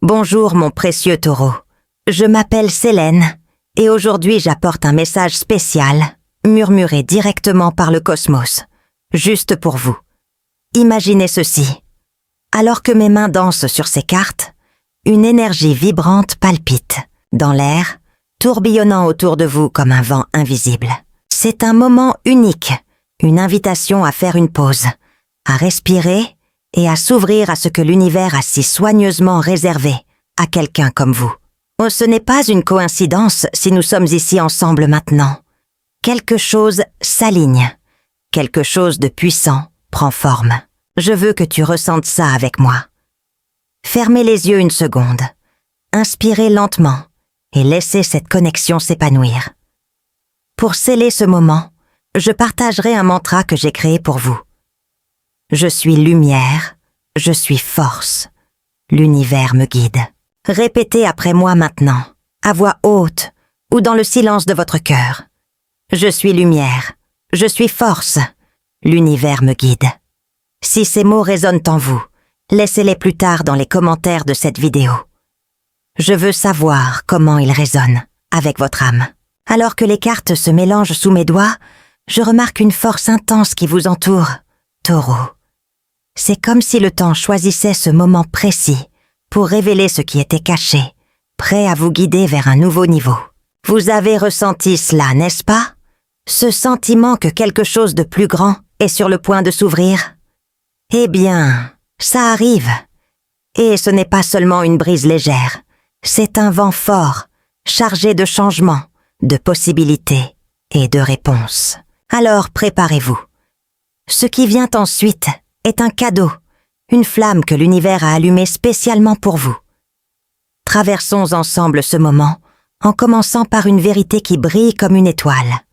Bonjour mon précieux taureau. Je m'appelle Célène et aujourd'hui j'apporte un message spécial, murmuré directement par le cosmos, juste pour vous. Imaginez ceci. Alors que mes mains dansent sur ces cartes, une énergie vibrante palpite dans l'air, tourbillonnant autour de vous comme un vent invisible. C'est un moment unique, une invitation à faire une pause, à respirer et à s'ouvrir à ce que l'univers a si soigneusement réservé à quelqu'un comme vous. Oh, ce n'est pas une coïncidence si nous sommes ici ensemble maintenant. Quelque chose s'aligne, quelque chose de puissant prend forme. Je veux que tu ressentes ça avec moi. Fermez les yeux une seconde, inspirez lentement et laissez cette connexion s'épanouir. Pour sceller ce moment, je partagerai un mantra que j'ai créé pour vous. Je suis lumière, je suis force. L'univers me guide. Répétez après moi maintenant, à voix haute ou dans le silence de votre cœur. Je suis lumière, je suis force. L'univers me guide. Si ces mots résonnent en vous, laissez-les plus tard dans les commentaires de cette vidéo. Je veux savoir comment ils résonnent avec votre âme. Alors que les cartes se mélangent sous mes doigts, je remarque une force intense qui vous entoure. Taureau. C'est comme si le temps choisissait ce moment précis pour révéler ce qui était caché, prêt à vous guider vers un nouveau niveau. Vous avez ressenti cela, n'est-ce pas? Ce sentiment que quelque chose de plus grand est sur le point de s'ouvrir? Eh bien, ça arrive. Et ce n'est pas seulement une brise légère, c'est un vent fort, chargé de changements, de possibilités et de réponses. Alors préparez-vous. Ce qui vient ensuite est un cadeau, une flamme que l'univers a allumée spécialement pour vous. Traversons ensemble ce moment en commençant par une vérité qui brille comme une étoile.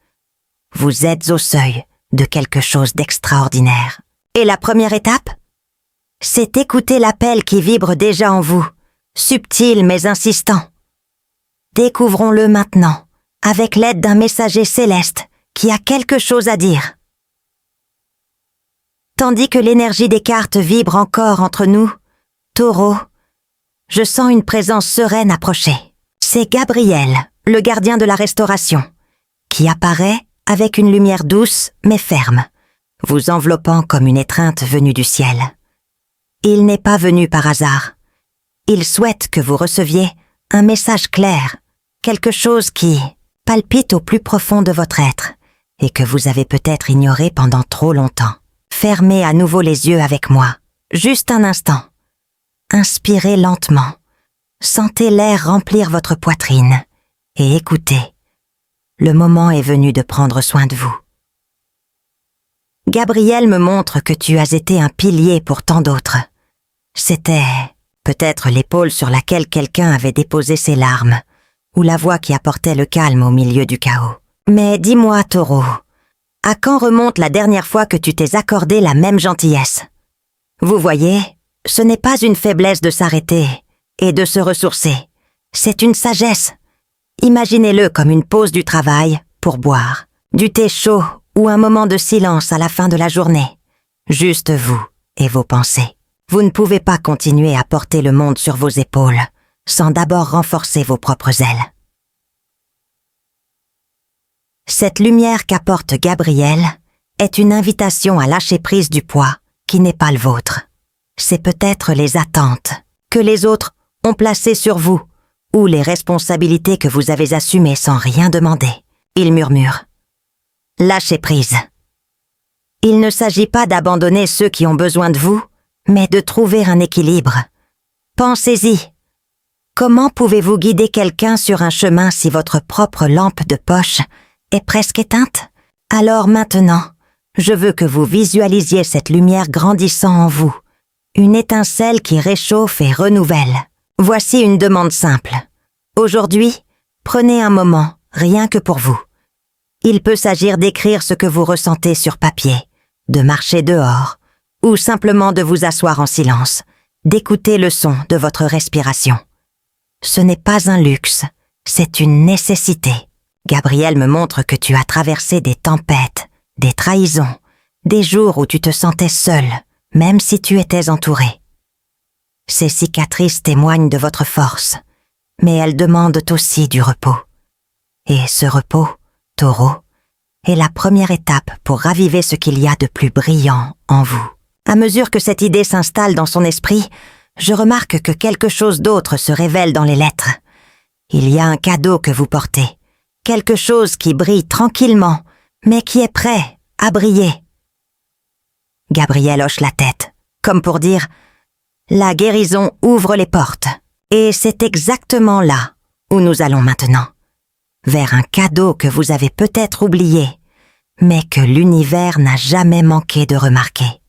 Vous êtes au seuil de quelque chose d'extraordinaire. Et la première étape? C'est écouter l'appel qui vibre déjà en vous, subtil mais insistant. Découvrons-le maintenant, avec l'aide d'un messager céleste qui a quelque chose à dire. Tandis que l'énergie des cartes vibre encore entre nous, Taureau, je sens une présence sereine approcher. C'est Gabriel, le gardien de la restauration, qui apparaît avec une lumière douce mais ferme, vous enveloppant comme une étreinte venue du ciel. Il n'est pas venu par hasard. Il souhaite que vous receviez un message clair, quelque chose qui palpite au plus profond de votre être et que vous avez peut-être ignoré pendant trop longtemps. Fermez à nouveau les yeux avec moi, juste un instant. Inspirez lentement, sentez l'air remplir votre poitrine et écoutez. Le moment est venu de prendre soin de vous. Gabriel me montre que tu as été un pilier pour tant d'autres. C'était peut-être l'épaule sur laquelle quelqu'un avait déposé ses larmes, ou la voix qui apportait le calme au milieu du chaos. Mais dis-moi, Taureau, à quand remonte la dernière fois que tu t'es accordé la même gentillesse? Vous voyez, ce n'est pas une faiblesse de s'arrêter et de se ressourcer. C'est une sagesse. Imaginez-le comme une pause du travail pour boire, du thé chaud ou un moment de silence à la fin de la journée. Juste vous et vos pensées. Vous ne pouvez pas continuer à porter le monde sur vos épaules sans d'abord renforcer vos propres ailes. Cette lumière qu'apporte Gabriel est une invitation à lâcher prise du poids qui n'est pas le vôtre. C'est peut-être les attentes que les autres ont placées sur vous ou les responsabilités que vous avez assumées sans rien demander. Il murmure. Lâchez prise. Il ne s'agit pas d'abandonner ceux qui ont besoin de vous, mais de trouver un équilibre. Pensez-y. Comment pouvez-vous guider quelqu'un sur un chemin si votre propre lampe de poche est presque éteinte? Alors maintenant, je veux que vous visualisiez cette lumière grandissant en vous, une étincelle qui réchauffe et renouvelle. Voici une demande simple. Aujourd'hui, prenez un moment, rien que pour vous. Il peut s'agir d'écrire ce que vous ressentez sur papier, de marcher dehors, ou simplement de vous asseoir en silence, d'écouter le son de votre respiration. Ce n'est pas un luxe, c'est une nécessité. Gabriel me montre que tu as traversé des tempêtes, des trahisons, des jours où tu te sentais seul, même si tu étais entouré. Ces cicatrices témoignent de votre force, mais elles demandent aussi du repos. Et ce repos, Taureau, est la première étape pour raviver ce qu'il y a de plus brillant en vous. À mesure que cette idée s'installe dans son esprit, je remarque que quelque chose d'autre se révèle dans les lettres. Il y a un cadeau que vous portez, quelque chose qui brille tranquillement, mais qui est prêt à briller. Gabriel hoche la tête, comme pour dire « La guérison ouvre les portes ». Et c'est exactement là où nous allons maintenant. Vers un cadeau que vous avez peut-être oublié, mais que l'univers n'a jamais manqué de remarquer.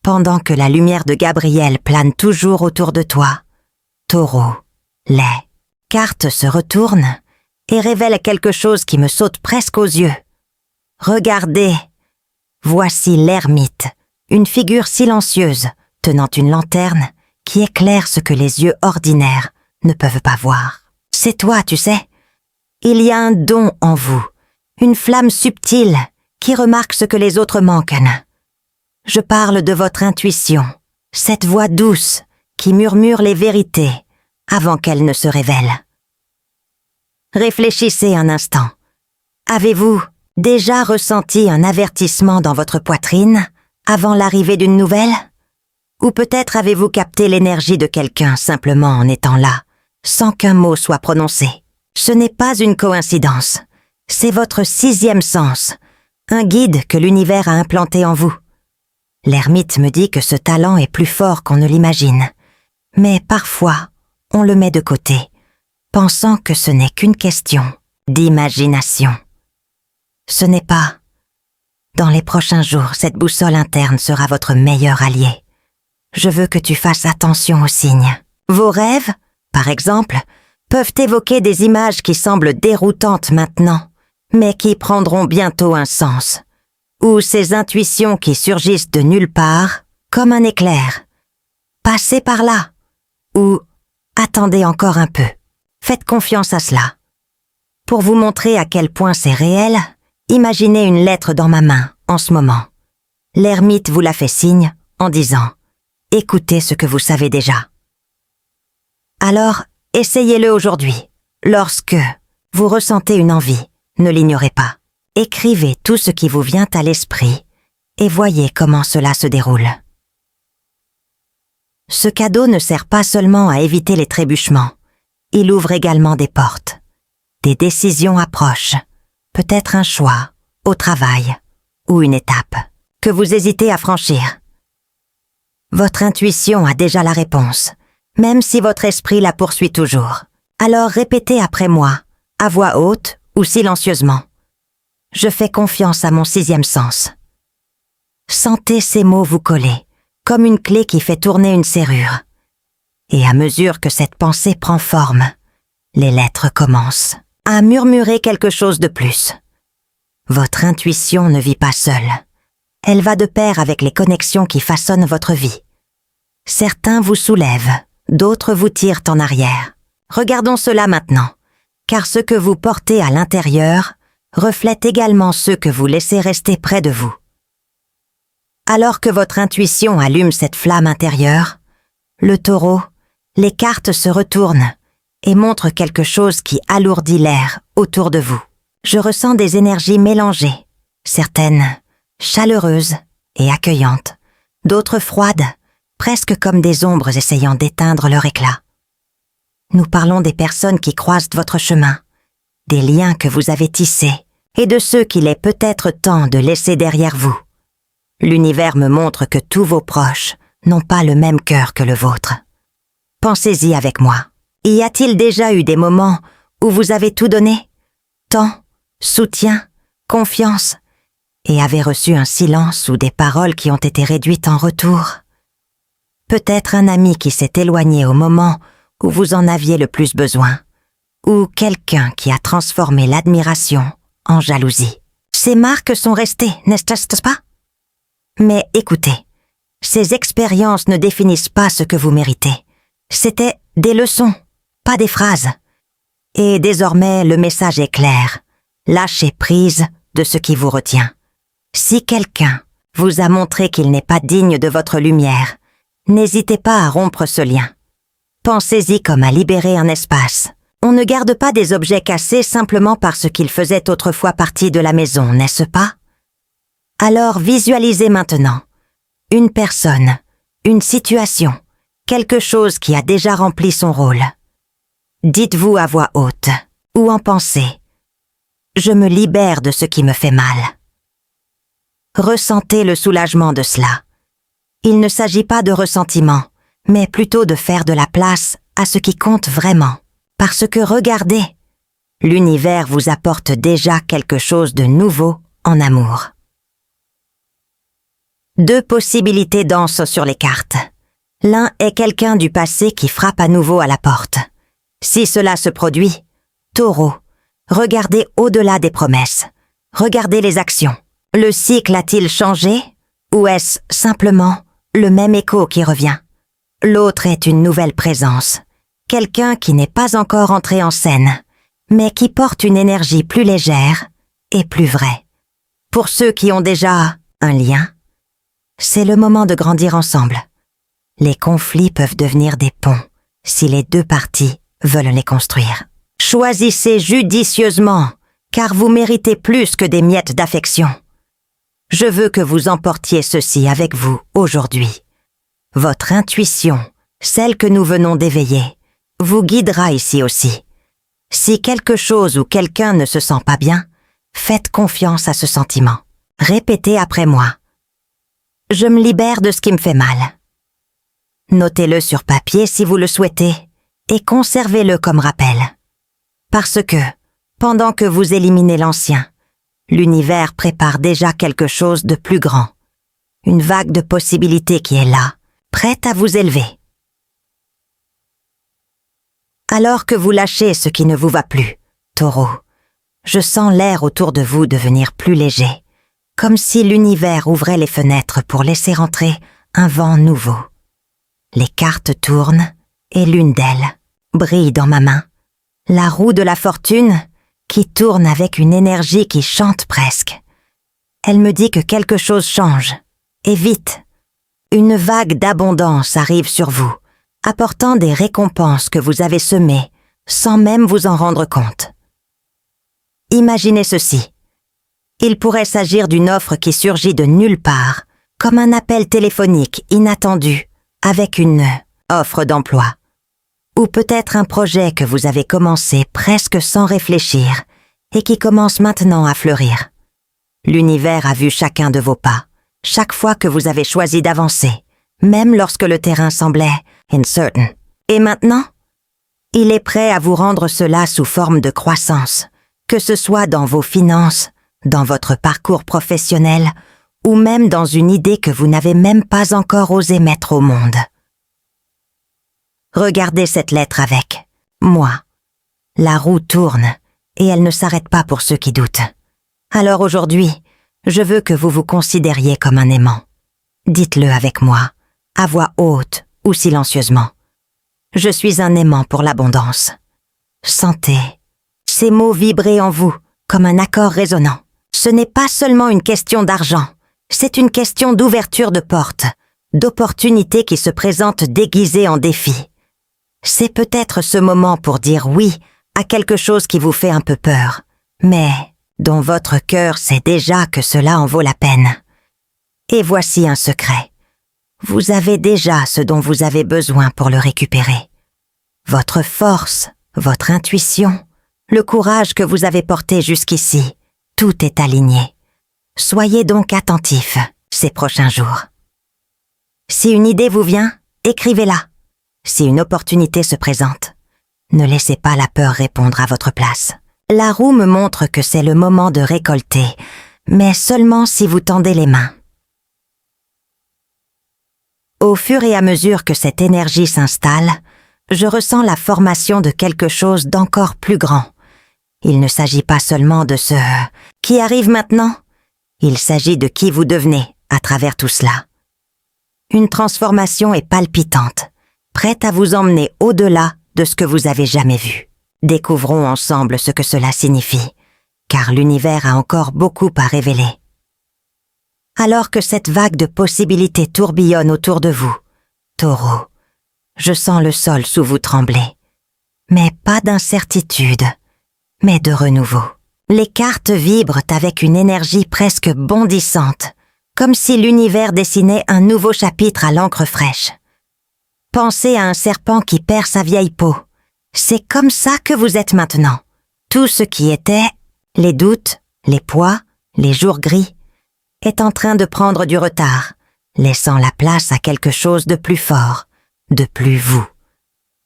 Pendant que la lumière de Gabriel plane toujours autour de toi, Taureau, les cartes se retournent et révèlent quelque chose qui me saute presque aux yeux. Regardez, voici l'ermite, une figure silencieuse tenant une lanterne qui éclaire ce que les yeux ordinaires ne peuvent pas voir. C'est toi, tu sais. Il y a un don en vous, une flamme subtile qui remarque ce que les autres manquent. Je parle de votre intuition, cette voix douce qui murmure les vérités avant qu'elles ne se révèlent. Réfléchissez un instant. Avez-vous déjà ressenti un avertissement dans votre poitrine avant l'arrivée d'une nouvelle ? Ou peut-être avez-vous capté l'énergie de quelqu'un simplement en étant là, sans qu'un mot soit prononcé. Ce n'est pas une coïncidence. C'est votre 6e sens, un guide que l'univers a implanté en vous. L'ermite me dit que ce talent est plus fort qu'on ne l'imagine. Mais parfois, on le met de côté, pensant que ce n'est qu'une question d'imagination. Ce n'est pas. Dans les prochains jours, cette boussole interne sera votre meilleur allié. Je veux que tu fasses attention aux signes. Vos rêves, par exemple, peuvent évoquer des images qui semblent déroutantes maintenant, mais qui prendront bientôt un sens. Ou ces intuitions qui surgissent de nulle part, comme un éclair. Passez par là. Ou attendez encore un peu. Faites confiance à cela. Pour vous montrer à quel point c'est réel, imaginez une lettre dans ma main, en ce moment. L'ermite vous la fait signe en disant « Écoutez ce que vous savez déjà ». Alors, essayez-le aujourd'hui. Lorsque vous ressentez une envie, ne l'ignorez pas. Écrivez tout ce qui vous vient à l'esprit et voyez comment cela se déroule. Ce cadeau ne sert pas seulement à éviter les trébuchements. Il ouvre également des portes. Des décisions approchent. Peut-être un choix, au travail, ou une étape, que vous hésitez à franchir. Votre intuition a déjà la réponse, même si votre esprit la poursuit toujours. Alors répétez après moi, à voix haute ou silencieusement. Je fais confiance à mon 6e sens. Sentez ces mots vous coller, comme une clé qui fait tourner une serrure. Et à mesure que cette pensée prend forme, les lettres commencent à murmurer quelque chose de plus. Votre intuition ne vit pas seule. Elle va de pair avec les connexions qui façonnent votre vie. Certains vous soulèvent, d'autres vous tirent en arrière. Regardons cela maintenant, car ce que vous portez à l'intérieur reflète également ceux que vous laissez rester près de vous. Alors que votre intuition allume cette flamme intérieure, le taureau, les cartes se retournent et montrent quelque chose qui alourdit l'air autour de vous. Je ressens des énergies mélangées, certaines chaleureuses et accueillantes, d'autres froides, presque comme des ombres essayant d'éteindre leur éclat. Nous parlons des personnes qui croisent votre chemin, des liens que vous avez tissés et de ceux qu'il est peut-être temps de laisser derrière vous. L'univers me montre que tous vos proches n'ont pas le même cœur que le vôtre. Pensez-y avec moi. Y a-t-il déjà eu des moments où vous avez tout donné? Temps, soutien, confiance, et avez reçu un silence ou des paroles qui ont été réduites en retour? Peut-être un ami qui s'est éloigné au moment où vous en aviez le plus besoin, ou quelqu'un qui a transformé l'admiration en jalousie. Ces marques sont restées, n'est-ce pas? Mais écoutez, ces expériences ne définissent pas ce que vous méritez. C'était des leçons, pas des phrases. Et désormais, le message est clair. Lâchez prise de ce qui vous retient. Si quelqu'un vous a montré qu'il n'est pas digne de votre lumière, N'hésitez pas à rompre ce lien. Pensez-y comme à libérer un espace. On ne garde pas des objets cassés simplement parce qu'ils faisaient autrefois partie de la maison, n'est-ce pas? Alors visualisez maintenant une personne, une situation, quelque chose qui a déjà rempli son rôle. Dites-vous à voix haute ou en pensée: je me libère de ce qui me fait mal. Ressentez le soulagement de cela. Il ne s'agit pas de ressentiment, mais plutôt de faire de la place à ce qui compte vraiment. Parce que regardez, l'univers vous apporte déjà quelque chose de nouveau en amour. 2 possibilités dansent sur les cartes. L'un est quelqu'un du passé qui frappe à nouveau à la porte. Si cela se produit, Taureau, regardez au-delà des promesses. Regardez les actions. Le cycle a-t-il changé? Ou est-ce simplement le même écho qui revient? L'autre est une nouvelle présence. Quelqu'un qui n'est pas encore entré en scène, mais qui porte une énergie plus légère et plus vraie. Pour ceux qui ont déjà un lien, c'est le moment de grandir ensemble. Les conflits peuvent devenir des ponts si les 2 parties veulent les construire. Choisissez judicieusement, car vous méritez plus que des miettes d'affection. Je veux que vous emportiez ceci avec vous aujourd'hui. Votre intuition, celle que nous venons d'éveiller, vous guidera ici aussi. Si quelque chose ou quelqu'un ne se sent pas bien, faites confiance à ce sentiment. Répétez après moi. Je me libère de ce qui me fait mal. Notez-le sur papier si vous le souhaitez et conservez-le comme rappel. Parce que, pendant que vous éliminez l'ancien, l'univers prépare déjà quelque chose de plus grand. Une vague de possibilités qui est là, prête à vous élever. Alors que vous lâchez ce qui ne vous va plus, Taureau, je sens l'air autour de vous devenir plus léger, comme si l'univers ouvrait les fenêtres pour laisser entrer un vent nouveau. Les cartes tournent et l'une d'elles brille dans ma main. La roue de la fortune qui tourne avec une énergie qui chante presque. Elle me dit que quelque chose change, et vite. Une vague d'abondance arrive sur vous, apportant des récompenses que vous avez semées, sans même vous en rendre compte. Imaginez ceci. Il pourrait s'agir d'une offre qui surgit de nulle part, comme un appel téléphonique inattendu, avec une offre d'emploi. Ou peut-être un projet que vous avez commencé presque sans réfléchir, et qui commence maintenant à fleurir. L'univers a vu chacun de vos pas, chaque fois que vous avez choisi d'avancer, même lorsque le terrain semblait uncertain. Et maintenant, il est prêt à vous rendre cela sous forme de croissance, que ce soit dans vos finances, dans votre parcours professionnel, ou même dans une idée que vous n'avez même pas encore osé mettre au monde. Regardez cette lettre avec moi. La roue tourne, et elle ne s'arrête pas pour ceux qui doutent. Alors aujourd'hui, je veux que vous vous considériez comme un aimant. Dites-le avec moi, à voix haute ou silencieusement. Je suis un aimant pour l'abondance. Sentez ces mots vibrer en vous comme un accord résonnant. Ce n'est pas seulement une question d'argent, c'est une question d'ouverture de portes, d'opportunités qui se présentent déguisées en défis. C'est peut-être ce moment pour dire oui à quelque chose qui vous fait un peu peur, mais dont votre cœur sait déjà que cela en vaut la peine. Et voici un secret. Vous avez déjà ce dont vous avez besoin pour le récupérer. Votre force, votre intuition, le courage que vous avez porté jusqu'ici, tout est aligné. Soyez donc attentifs ces prochains jours. Si une idée vous vient, écrivez-la. Si une opportunité se présente, ne laissez pas la peur répondre à votre place. La roue me montre que c'est le moment de récolter, mais seulement si vous tendez les mains. Au fur et à mesure que cette énergie s'installe, je ressens la formation de quelque chose d'encore plus grand. Il ne s'agit pas seulement de ce qui arrive maintenant, il s'agit de qui vous devenez à travers tout cela. Une transformation est palpitante, prête à vous emmener au-delà de ce que vous avez jamais vu. Découvrons ensemble ce que cela signifie, car l'univers a encore beaucoup à révéler. Alors que cette vague de possibilités tourbillonne autour de vous, Taureau. Je sens le sol sous vous trembler. Mais pas d'incertitude, mais de renouveau. Les cartes vibrent avec une énergie presque bondissante, comme si l'univers dessinait un nouveau chapitre à l'encre fraîche. Pensez à un serpent qui perd sa vieille peau. C'est comme ça que vous êtes maintenant. Tout ce qui était, les doutes, les poids, les jours gris, est en train de prendre du retard, laissant la place à quelque chose de plus fort, de plus vous.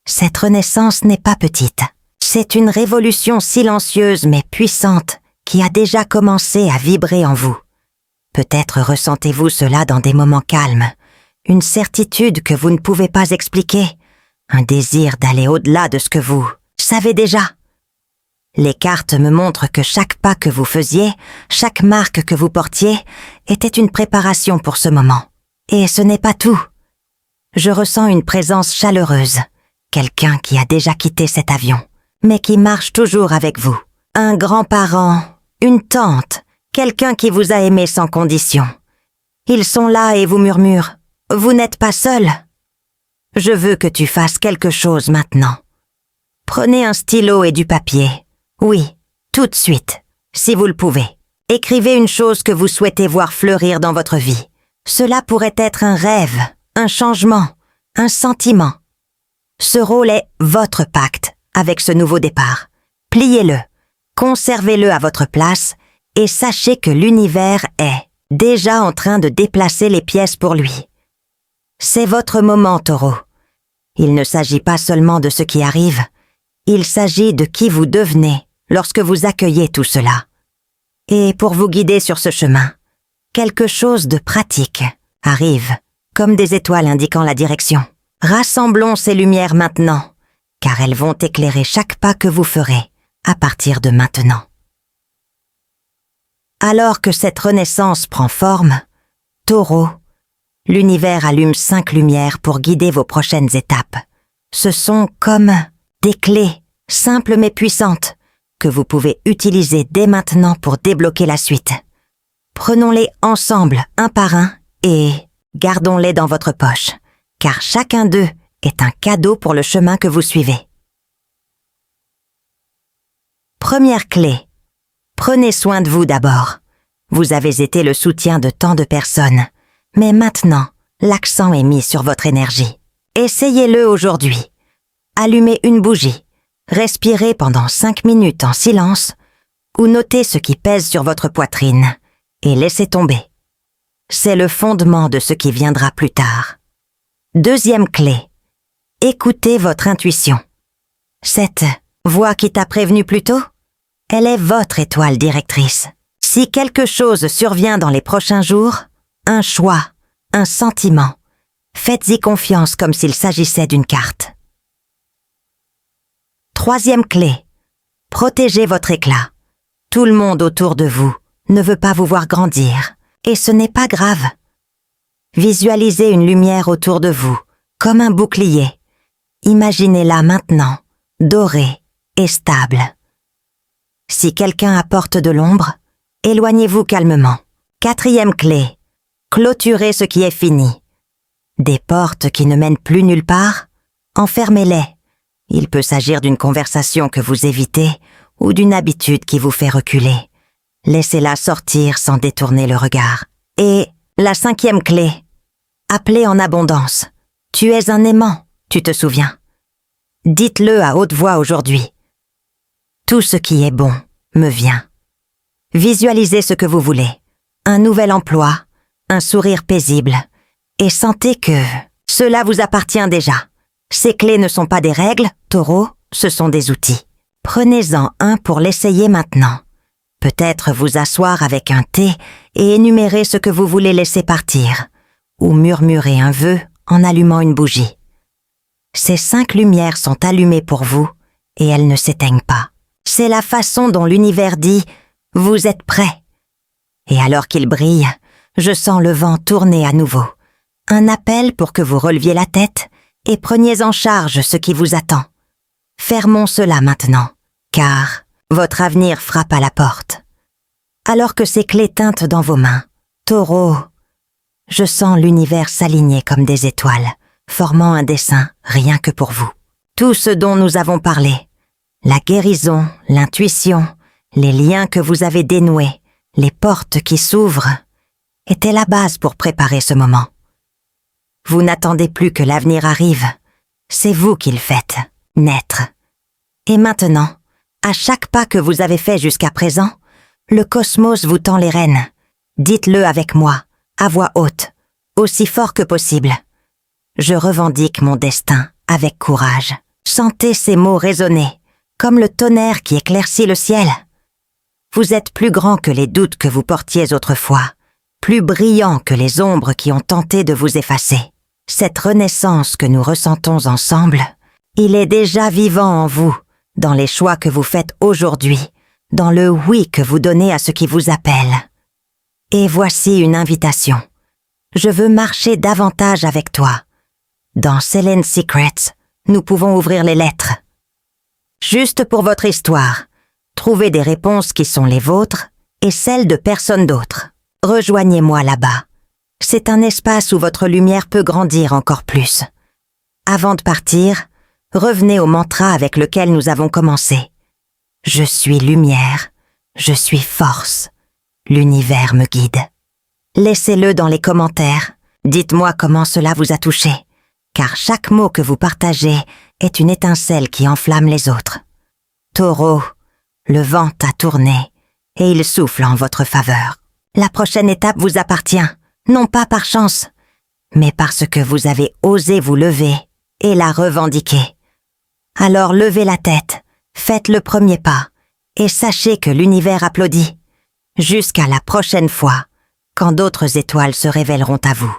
Cette renaissance n'est pas petite. C'est une révolution silencieuse mais puissante qui a déjà commencé à vibrer en vous. Peut-être ressentez-vous cela dans des moments calmes, une certitude que vous ne pouvez pas expliquer, un désir d'aller au-delà de ce que vous savez déjà. Les cartes me montrent que chaque pas que vous faisiez, chaque marque que vous portiez, était une préparation pour ce moment. Et ce n'est pas tout. Je ressens une présence chaleureuse, quelqu'un qui a déjà quitté cet avion, mais qui marche toujours avec vous. Un grand-parent, une tante, quelqu'un qui vous a aimé sans condition. Ils sont là et vous murmurent « Vous n'êtes pas seul ». Je veux que tu fasses quelque chose maintenant. Prenez un stylo et du papier. Oui, tout de suite, si vous le pouvez. Écrivez une chose que vous souhaitez voir fleurir dans votre vie. Cela pourrait être un rêve, un changement, un sentiment. Ce rôle est votre pacte avec ce nouveau départ. Pliez-le, conservez-le à votre place et sachez que l'univers est déjà en train de déplacer les pièces pour lui. C'est votre moment, Taureau. Il ne s'agit pas seulement de ce qui arrive, il s'agit de qui vous devenez lorsque vous accueillez tout cela. Et pour vous guider sur ce chemin, quelque chose de pratique arrive, comme des étoiles indiquant la direction. Rassemblons ces lumières maintenant, car elles vont éclairer chaque pas que vous ferez à partir de maintenant. Alors que cette renaissance prend forme, Taureau, l'univers allume 5 lumières pour guider vos prochaines étapes. Ce sont comme des clés, simples mais puissantes, que vous pouvez utiliser dès maintenant pour débloquer la suite. Prenons-les ensemble, un par un, et gardons-les dans votre poche, car chacun d'eux est un cadeau pour le chemin que vous suivez. Première clé. Prenez soin de vous d'abord. Vous avez été le soutien de tant de personnes, mais maintenant, l'accent est mis sur votre énergie. Essayez-le aujourd'hui. Allumez une bougie, respirez pendant 5 minutes en silence, ou notez ce qui pèse sur votre poitrine, et laissez tomber. C'est le fondement de ce qui viendra plus tard. Deuxième clé. Écoutez votre intuition. Cette voix qui t'a prévenu plus tôt, elle est votre étoile directrice. Si quelque chose survient dans les prochains jours, un choix, un sentiment, faites-y confiance comme s'il s'agissait d'une carte. Troisième clé. Protégez votre éclat. Tout le monde autour de vous ne veut pas vous voir grandir, et ce n'est pas grave. Visualisez une lumière autour de vous, comme un bouclier. Imaginez-la maintenant, dorée et stable. Si quelqu'un apporte de l'ombre, éloignez-vous calmement. Quatrième clé. Clôturez ce qui est fini. Des portes qui ne mènent plus nulle part, enfermez-les. Il peut s'agir d'une conversation que vous évitez ou d'une habitude qui vous fait reculer. Laissez-la sortir sans détourner le regard. Et la cinquième clé. Appelez en abondance. Tu es un aimant, tu te souviens. Dites-le à haute voix aujourd'hui. Tout ce qui est bon me vient. Visualisez ce que vous voulez. Un nouvel emploi, un sourire paisible. Et sentez que cela vous appartient déjà. Ces clés ne sont pas des règles, Taureau, ce sont des outils. Prenez-en un pour l'essayer maintenant. Peut-être vous asseoir avec un thé et énumérer ce que vous voulez laisser partir, ou murmurer un vœu en allumant une bougie. Ces 5 lumières sont allumées pour vous et elles ne s'éteignent pas. C'est la façon dont l'univers dit « Vous êtes prêts ». Et alors qu'il brille, je sens le vent tourner à nouveau. Un appel pour que vous releviez la tête et preniez en charge ce qui vous attend. Fermons cela maintenant, car votre avenir frappe à la porte. Alors que ces clés tintent dans vos mains, Taureau, je sens l'univers s'aligner comme des étoiles, formant un dessin rien que pour vous. Tout ce dont nous avons parlé, la guérison, l'intuition, les liens que vous avez dénoués, les portes qui s'ouvrent, étaient la base pour préparer ce moment. Vous n'attendez plus que l'avenir arrive, c'est vous qui le faites, naître. Et maintenant, à chaque pas que vous avez fait jusqu'à présent, le cosmos vous tend les rênes. Dites-le avec moi, à voix haute, aussi fort que possible. Je revendique mon destin avec courage. Sentez ces mots résonner, comme le tonnerre qui éclaircit le ciel. Vous êtes plus grand que les doutes que vous portiez autrefois, plus brillant que les ombres qui ont tenté de vous effacer. Cette renaissance que nous ressentons ensemble, il est déjà vivant en vous, dans les choix que vous faites aujourd'hui, dans le oui que vous donnez à ce qui vous appelle. Et voici une invitation. Je veux marcher davantage avec toi. Dans Selene Secrets, nous pouvons ouvrir les lettres. Juste pour votre histoire, trouvez des réponses qui sont les vôtres et celles de personne d'autre. Rejoignez-moi là-bas. C'est un espace où votre lumière peut grandir encore plus. Avant de partir, revenez au mantra avec lequel nous avons commencé. Je suis lumière, je suis force. L'univers me guide. Laissez-le dans les commentaires. Dites-moi comment cela vous a touché, car chaque mot que vous partagez est une étincelle qui enflamme les autres. Taureau, le vent a tourné et il souffle en votre faveur. La prochaine étape vous appartient, non pas par chance, mais parce que vous avez osé vous lever et la revendiquer. Alors levez la tête, faites le premier pas et sachez que l'univers applaudit. Jusqu'à la prochaine fois, quand d'autres étoiles se révéleront à vous.